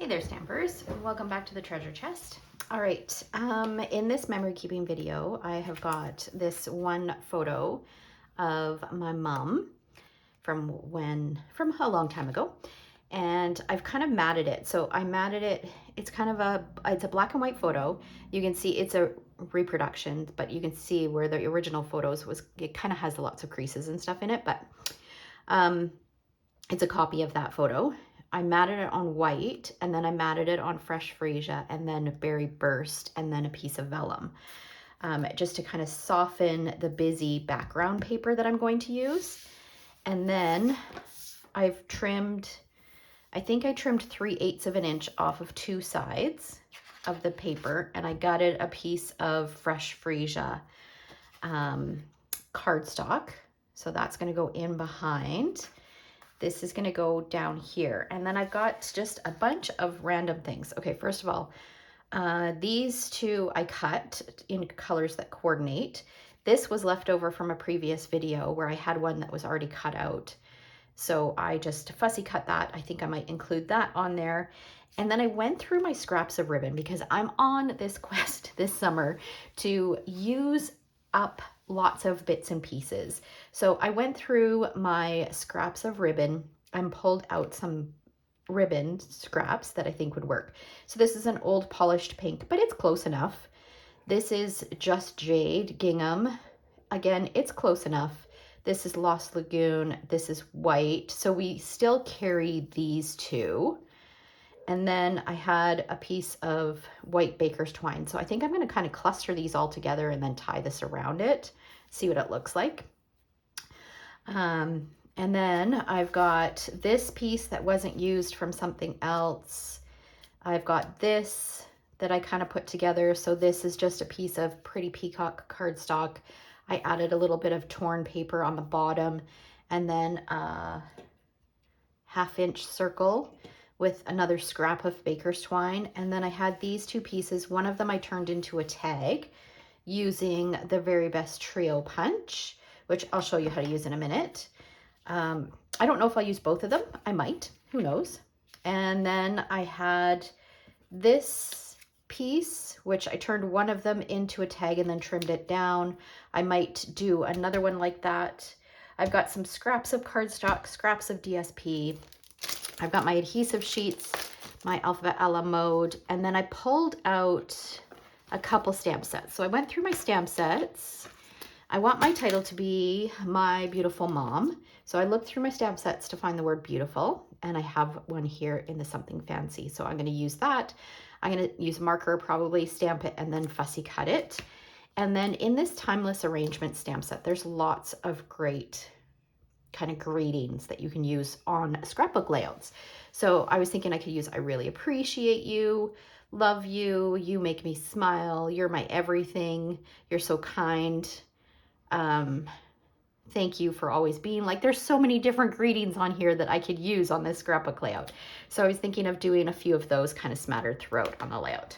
Hey there, Stampers. Welcome back to the treasure chest. All right, in this memory keeping video, I have got this one photo of my mom from a long time ago. And I've kind of matted it. So I matted it, it's a black and white photo. You can see it's a reproduction, but you can see where the original photos was, it kind of has lots of creases and stuff in it, but it's a copy of that photo. I matted it on white, and then I matted it on fresh freesia, and then berry burst, and then a piece of vellum, just to kind of soften the busy background paper that I'm going to use. And then I've trimmed, I think I trimmed 3/8 of an inch off of two sides of the paper, and I gutted a piece of fresh freesia cardstock. So that's going to go in behind. This is going to go down here. And then I've got just a bunch of random things. Okay, first of all, these two I cut in colors that coordinate. This was left over from a previous video where I had one that was already cut out. So I just fussy cut that. I think I might include that on there. And then I went through my scraps of ribbon because I'm on this quest this summer to use up lots of bits and pieces. So I went through my scraps of ribbon and pulled out some ribbon scraps that I think would work. So this is an old polished pink, but it's close enough. This is just jade gingham. Again, it's close enough. This is Lost Lagoon. This is white. So we still carry these two. And then I had a piece of white baker's twine. So I think I'm going to kind of cluster these all together and then tie this around it, see what it looks like. And then I've got this piece that wasn't used from something else. I've got this that I kind of put together. So this is just a piece of pretty peacock cardstock. I added a little bit of torn paper on the bottom, and then a 1/2 inch circle with another scrap of baker's twine. And then I had these two pieces. One of them I turned into a tag using the Very Best Trio Punch, which I'll show you how to use in a minute. I don't know if I'll use both of them. I might, who knows. And then I had this piece, which I turned one of them into a tag and then trimmed it down. I might do another one like that. I've got some scraps of cardstock, scraps of DSP. I've got my adhesive sheets, my Alphabet a la Mode, and then I pulled out a couple stamp sets. So I went through my stamp sets. I want my title to be My Beautiful Mom. So I looked through my stamp sets to find the word beautiful, and I have one here in the Something Fancy. So I'm going to use that. I'm going to use marker, probably stamp it, and then fussy cut it. And then in this Timeless Arrangement stamp set, there's lots of great kind of greetings that you can use on scrapbook layouts. So I was thinking I could use I really appreciate you, love you, you make me smile, you're my everything, you're so kind, thank you for always being. Like, there's so many different greetings on here that I could use on this scrapbook layout. So I was thinking of doing a few of those kind of smattered throughout on the layout.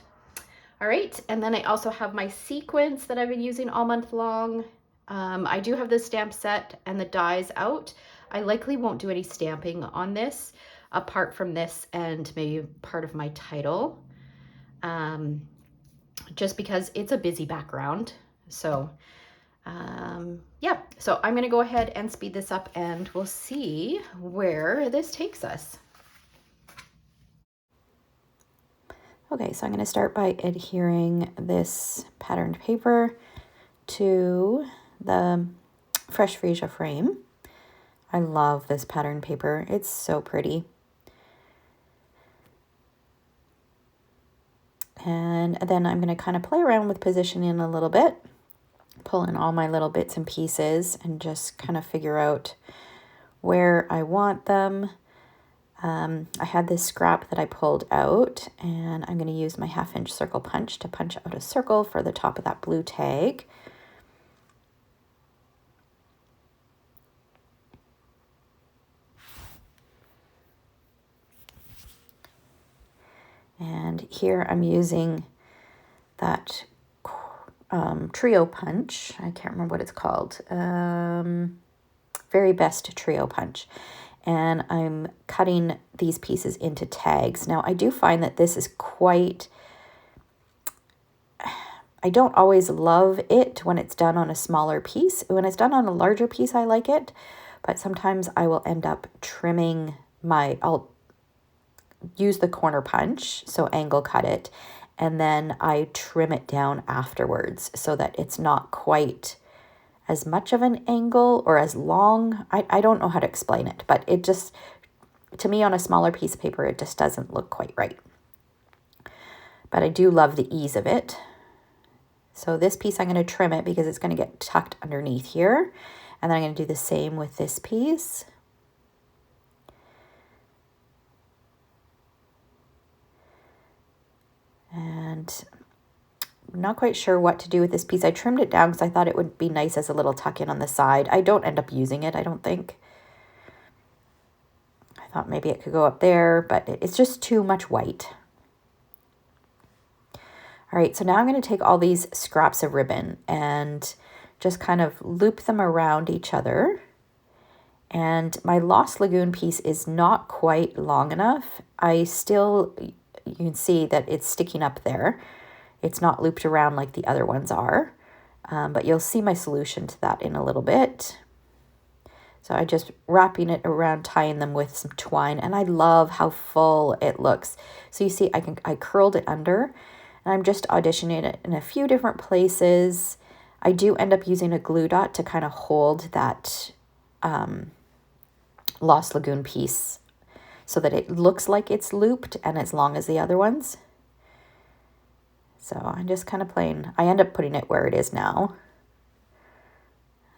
All right, and then I also have my sequins that I've been using all month long. I do have the stamp set and the dies out. I likely won't do any stamping on this apart from this and maybe part of my title, just because it's a busy background. So yeah, so I'm gonna go ahead and speed this up and we'll see where this takes us. Okay, so I'm gonna start by adhering this patterned paper to the fresh freesia frame. I love this pattern paper. It's so pretty. And then I'm going to kind of play around with positioning a little bit, pull in all my little bits and pieces and just kind of figure out where I want them. I had this scrap that I pulled out, and I'm going to use my 1/2 inch circle punch to punch out a circle for the top of that blue tag. And here I'm using that trio punch. I can't remember what it's called. Very Best Trio Punch. and I'm cutting these pieces into tags. Now I do find that this is quite, I don't always love it when it's done on a smaller piece. When it's done on a larger piece, I like it, but sometimes I will end up trimming I'll use the corner punch, so angle cut it, and then I trim it down afterwards so that it's not quite as much of an angle or as long. I don't know how to explain it, but it just, to me on a smaller piece of paper, it just doesn't look quite right. But I do love the ease of it. So this piece, I'm going to trim it because it's going to get tucked underneath here. And then I'm going to do the same with this piece. And I'm not quite sure what to do with this piece. I trimmed it down because I thought it would be nice as a little tuck in on the side. I don't end up using it, I don't think. I thought maybe it could go up there, but it's just too much white. All right, so now I'm going to take all these scraps of ribbon and just kind of loop them around each other. And my Lost Lagoon piece is not quite long enough. You can see that it's sticking up there. It's not looped around like the other ones are, but you'll see my solution to that in a little bit. So I'm just wrapping it around, tying them with some twine, and I love how full it looks. So you see I curled it under, and I'm just auditioning it in a few different places. I do end up using a glue dot to kind of hold that Lost Lagoon piece so that it looks like it's looped and as long as the other ones. So I'm just kind of playing. I end up putting it where it is now.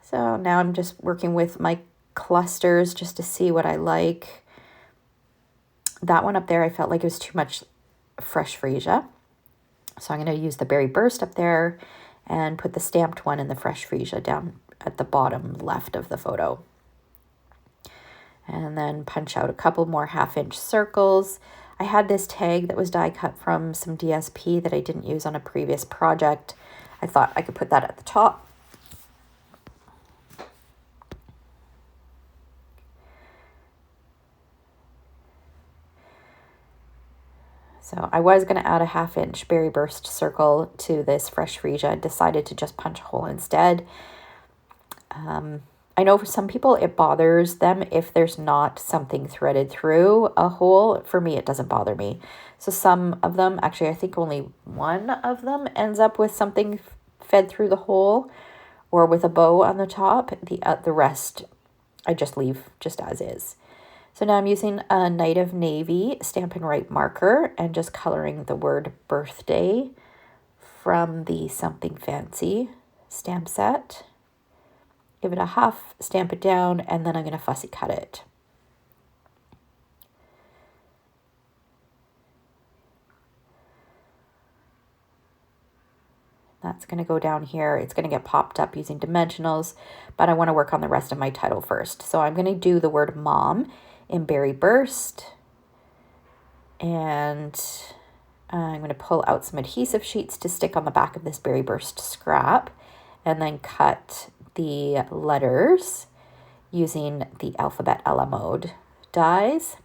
So now I'm just working with my clusters just to see what I like. That one up there, I felt like it was too much fresh freesia. So I'm going to use the Berry Burst up there and put the stamped one in the fresh freesia down at the bottom left of the photo. And then punch out a couple more 1/2-inch circles. I had this tag that was die cut from some DSP that I didn't use on a previous project. I thought I could put that at the top. So I was going to add a 1/2-inch Berry Burst circle to this fresh freesia. Decided to just punch a hole instead. I know for some people it bothers them if there's not something threaded through a hole. For me, it doesn't bother me. So some of them, actually I think only one of them ends up with something fed through the hole or with a bow on the top. The rest I just leave just as is. So now I'm using a Night of Navy Stampin Write marker and just coloring the word birthday from the Something Fancy stamp set. Give it a huff, stamp it down, and then I'm going to fussy cut it. That's going to go down here. It's going to get popped up using dimensionals, but I want to work on the rest of my title first. So I'm going to do the word mom in Berry Burst, and I'm going to pull out some adhesive sheets to stick on the back of this Berry Burst scrap, and then cut the letters using the Alphabet a la Mode dies.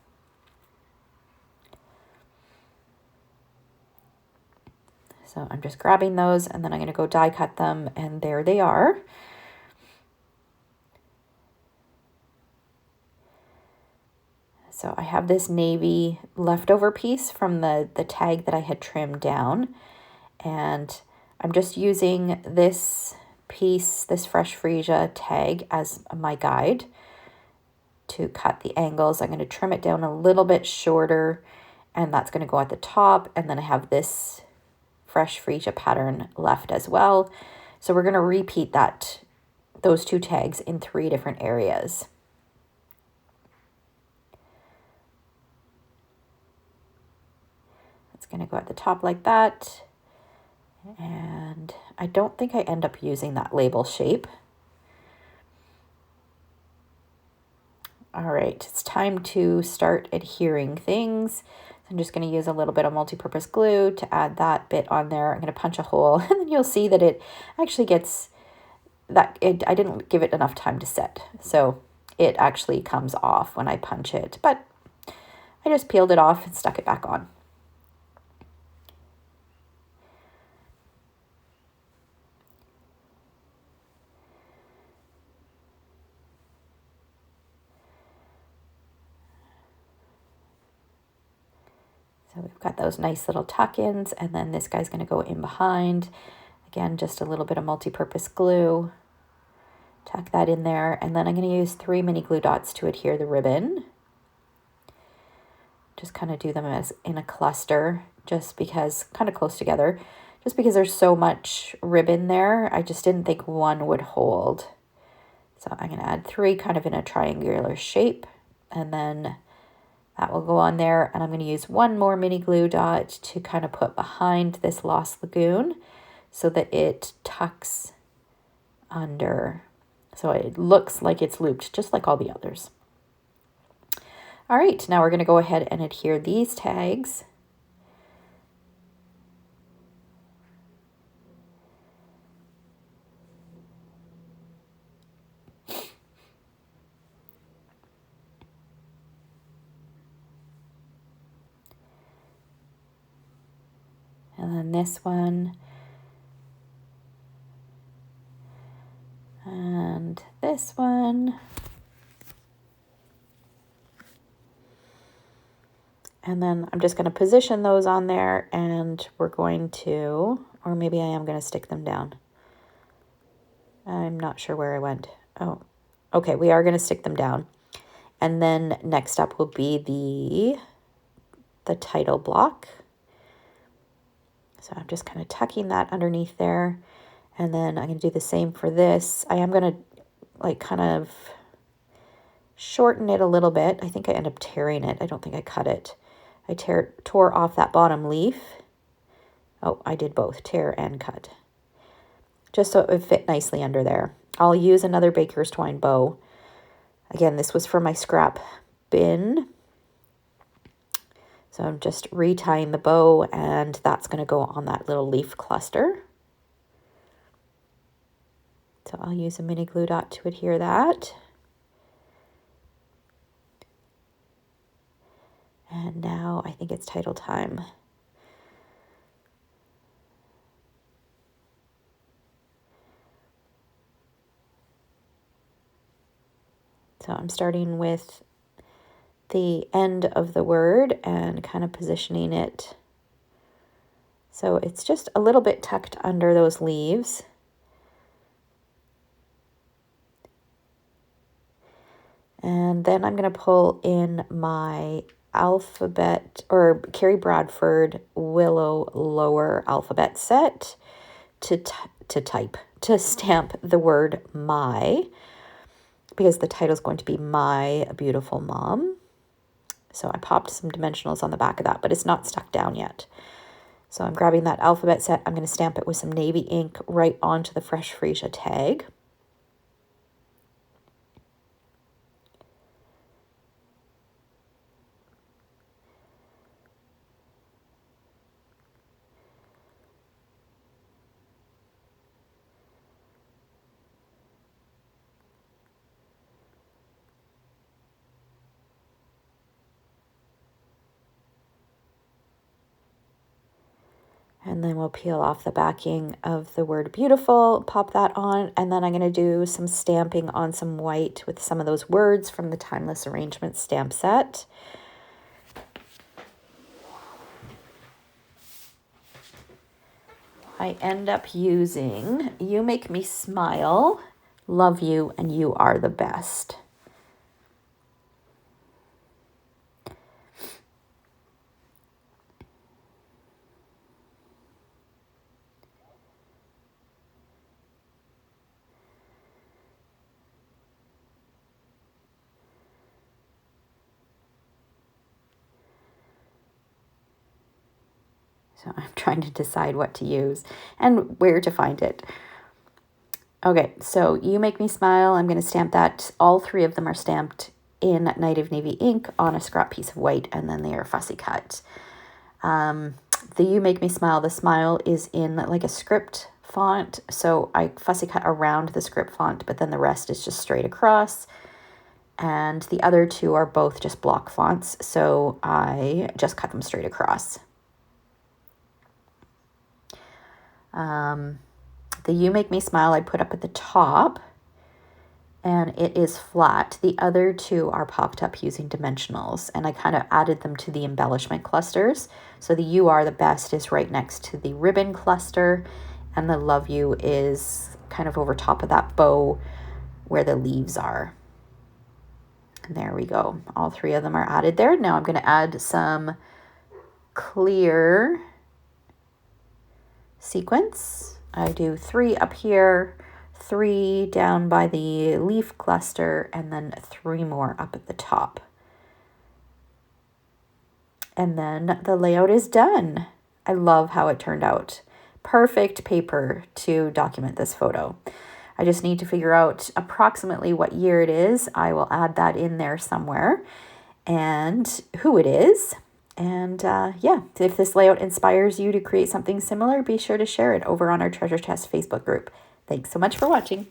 So I'm just grabbing those and then I'm going to go die cut them, and there they are. So I have this navy leftover piece from the tag that I had trimmed down, and I'm just using this piece, this fresh freesia tag, as my guide to cut the angles. I'm going to trim it down a little bit shorter, and that's going to go at the top, and then I have this fresh freesia pattern left as well. So we're going to repeat those two tags in 3 different areas. It's going to go at the top like that. And I don't think I end up using that label shape. All right, it's time to start adhering things. I'm just going to use a little bit of multi-purpose glue to add that bit on there. I'm going to punch a hole, and then you'll see that it actually gets I didn't give it enough time to set. So it actually comes off when I punch it, but I just peeled it off and stuck it back on. So we've got those nice little tuck-ins, and then this guy's going to go in behind. Again, just a little bit of multi-purpose glue. Tuck that in there, and then I'm going to use 3 mini glue dots to adhere the ribbon. Just kind of do them as in a cluster, just because, kind of close together, just because there's so much ribbon there. I just didn't think one would hold. So I'm going to add 3 kind of in a triangular shape, and then that will go on there. And I'm going to use 1 more mini glue dot to kind of put behind this Lost Lagoon so that it tucks under. So it looks like it's looped, just like all the others. All right, now we're going to go ahead and adhere these tags. And then this one. And this one. And then I'm just going to position those on there, and we're going to, or maybe I am going to stick them down. I'm not sure where I went. Oh, okay, we are going to stick them down. And then next up will be the title block. So I'm just kind of tucking that underneath there. And then I'm going to do the same for this. I am going to like kind of shorten it a little bit. I think I end up tearing it. I don't think I cut it. I tore off that bottom leaf. Oh, I did both, tear and cut. Just so it would fit nicely under there. I'll use another baker's twine bow. Again, this was for my scrap bin. So I'm just retying the bow, and that's going to go on that little leaf cluster. So I'll use a mini glue dot to adhere that. And now I think it's title time. So I'm starting with the end of the word and kind of positioning it so it's just a little bit tucked under those leaves. And then I'm going to pull in my alphabet, or Kerri Bradford Willow Lower alphabet set to stamp the word my, because the title is going to be My Beautiful Mom. So I popped some dimensionals on the back of that, but it's not stuck down yet. So I'm grabbing that alphabet set. I'm going to stamp it with some navy ink right onto the Fresh Freesia tag. And then we'll peel off the backing of the word beautiful, pop that on, and then I'm going to do some stamping on some white with some of those words from the Timeless Arrangement stamp set. I end up using You Make Me Smile, Love You, and You Are the Best. So I'm trying to decide what to use and where to find it. Okay, so You Make Me Smile, I'm going to stamp that. All 3 of them are stamped in Night of Navy ink on a scrap piece of white, and then they are fussy cut. The You Make Me Smile, the smile is in like a script font, so I fussy cut around the script font, but then the rest is just straight across. and the other two are both just block fonts, so I just cut them straight across. The You Make Me Smile I put up at the top, and it is flat. The other two are popped up using dimensionals, and I kind of added them to the embellishment clusters. So the You Are the Best is right next to the ribbon cluster, and the Love You is kind of over top of that bow where the leaves are. And there we go. All three of them are added there. Now I'm going to add some clear sequins. I do 3 up here, 3 down by the leaf cluster, and then 3 more up at the top. And then the layout is done. I love how it turned out. Perfect paper to document this photo. I just need to figure out approximately what year it is. I will add that in there somewhere, and who it is. And yeah, if this layout inspires you to create something similar, be sure to share it over on our Treasure Chest Facebook group. Thanks so much for watching.